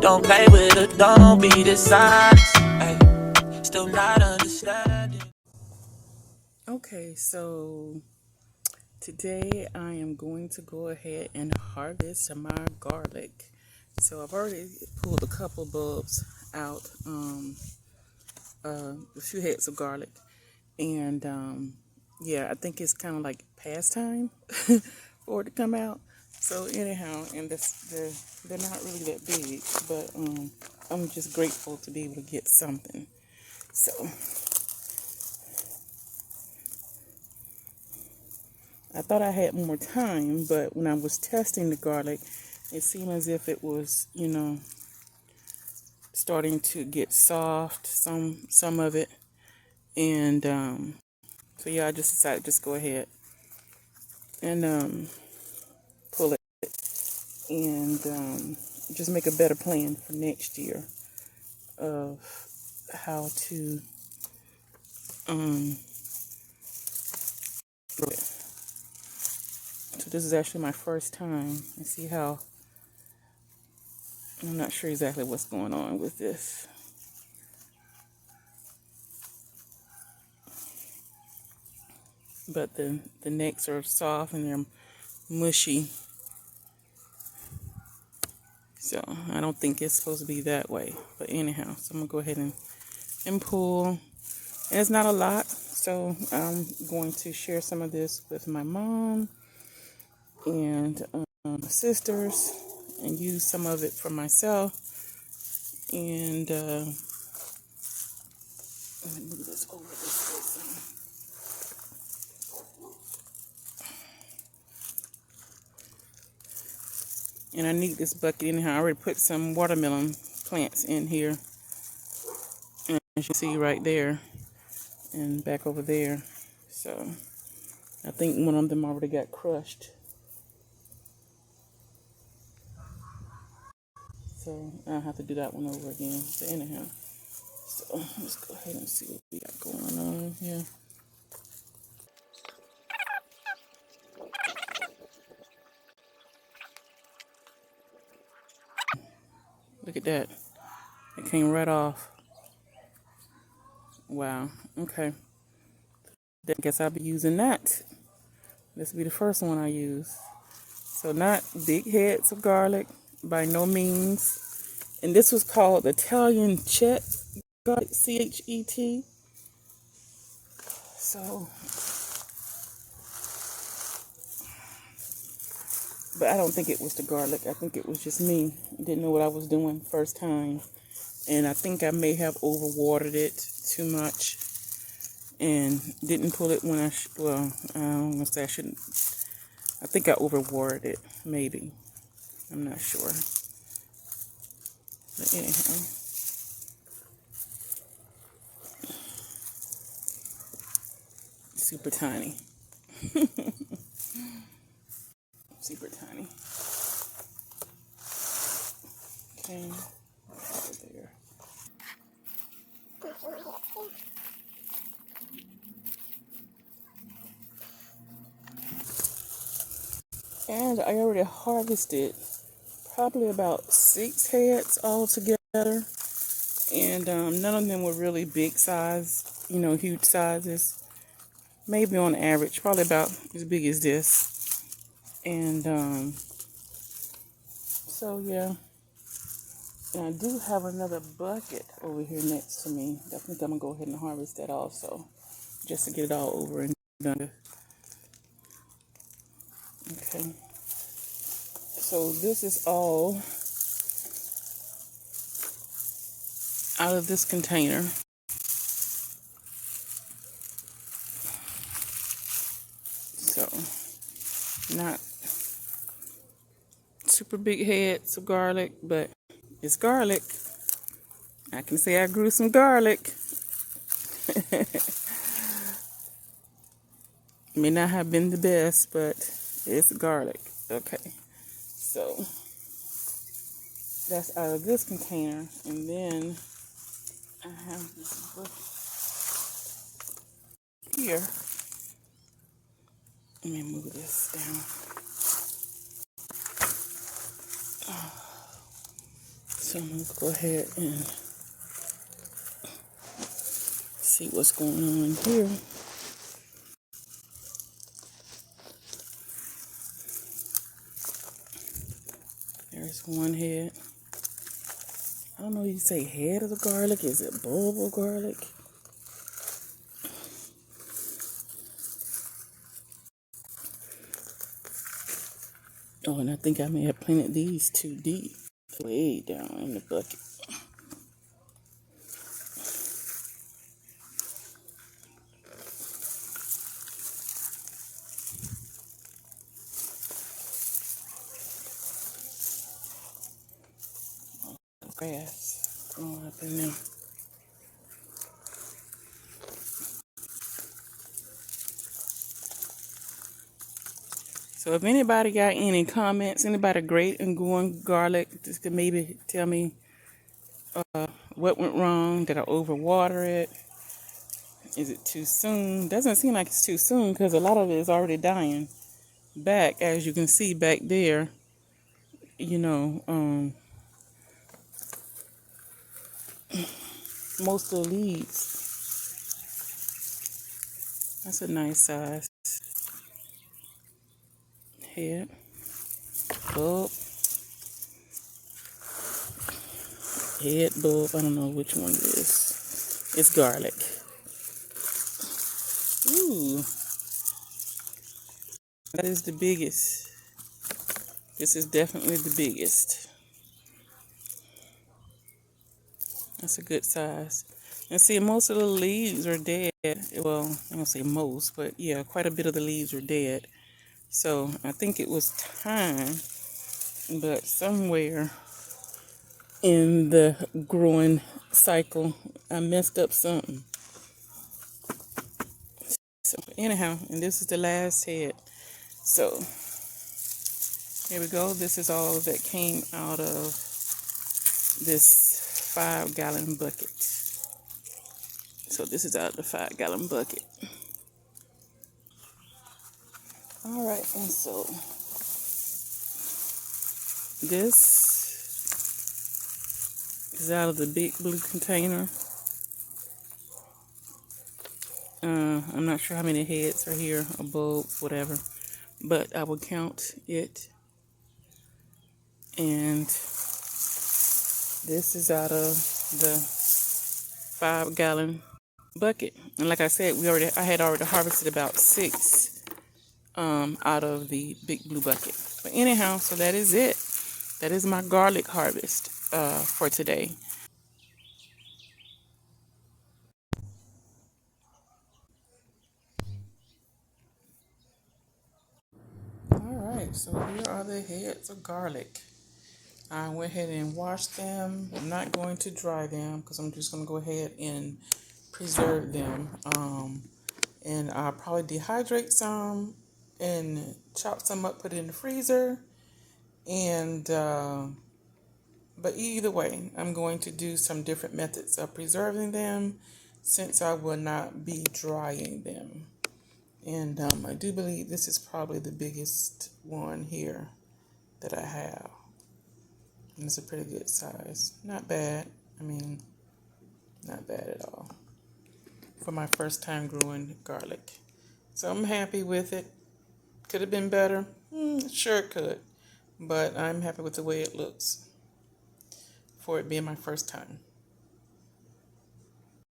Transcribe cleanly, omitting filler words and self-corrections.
Don't play with it, don't be dishonest. Ay, still not understanding. Okay, so today I am going to go ahead and harvest my garlic. So I've already pulled a couple bulbs out, a few heads of garlic, and yeah, I think it's kind of like past time for it to come out. So anyhow, and they're not really that big, but I'm just grateful to be able to get something. So I thought I had more time, but when I was testing the garlic, it seemed as if it was, starting to get soft, some of it. And so yeah, I just decided to just go ahead and pull it and just make a better plan for next year of how to grow it. So this is actually my first time, and see how I'm not sure exactly what's going on with this. But the necks are soft and they're mushy. So I don't think it's supposed to be that way. But anyhow, so I'm gonna go ahead and pull. And it's not a lot, so I'm going to share some of this with my mom and my sisters and use some of it for myself. And let me move this over this way some. And I need this bucket anyhow. I already put some watermelon plants in here. And as you see right there and back over there. So I think one of them already got crushed. So I'll have to do that one over again. So anyhow, so let's go ahead and see what we got going on here. Look at that. It came right off. Wow. Okay. I guess I'll be using that. This will be the first one I use. So not big heads of garlic by no means. And this was called Italian Chet garlic, CHET. So, but I don't think it was the garlic. I think it was just me. Didn't know what I was doing first time. And I think I may have overwatered it too much and didn't pull it when I, well, I don't want to say I shouldn't. I think I overwatered it, maybe. I'm not sure. But anyhow. Super tiny. Super tiny. Okay. Over there. And I already harvested probably about 6 heads all together. And none of them were really big size, huge sizes. Maybe on average, probably about as big as this. And so yeah. And I do have another bucket over here next to me. I think I'm going to go ahead and harvest that also. Just to get it all over and done. Okay. So this is all out of this container. So not super big heads of garlic, but it's garlic. I can say I grew some garlic. May not have been the best, but it's garlic. Okay. So that's out of this container. And then I have this bucket here. Let me move this down. So I'm going to go ahead and see what's going on here. There's one head. I don't know if you say head of the garlic. Is it bulb of garlic? Oh, and I think I may have planted these too deep. Way down in the bucket. Grass growing up in there. So if anybody got any comments, anybody great in growing garlic, just could maybe tell me what went wrong. Did I overwater it? Is it too soon? Doesn't seem like it's too soon because a lot of it is already dying back, as you can see back there. You know, most of the leaves. That's a nice size head. Bulb. Head bulb. I don't know which one it is. It's garlic. Ooh. That is the biggest. This is definitely the biggest. That's a good size. And see, most of the leaves are dead. Well, I don't say most, but yeah, quite a bit of the leaves are dead. So I think it was time, but somewhere in the growing cycle, I messed up something. So anyhow, and this is the last head. So here we go. This is all that came out of this 5-gallon bucket. So this is out of the 5-gallon bucket. All right, and so this is out of the big blue container. I'm not sure how many heads are here, or bulbs, whatever, but I will count it. And this is out of the 5-gallon bucket. And like I said, I had already harvested about 6 out of the big blue bucket. But anyhow, so that is it. That is my garlic harvest for today. All right, so here are the heads of garlic. I went ahead and washed them. I'm not going to dry them because I'm just going to go ahead and preserve them. And I'll probably dehydrate some and chop some up, put it in the freezer. And but either way, I'm going to do some different methods of preserving them since I will not be drying them. And I do believe this is probably the biggest one here that I have. And it's a pretty good size. Not bad. I mean, not bad at all for my first time growing garlic. So I'm happy with it. Could have been better? Sure it could. But I'm happy with the way it looks for it being my first time.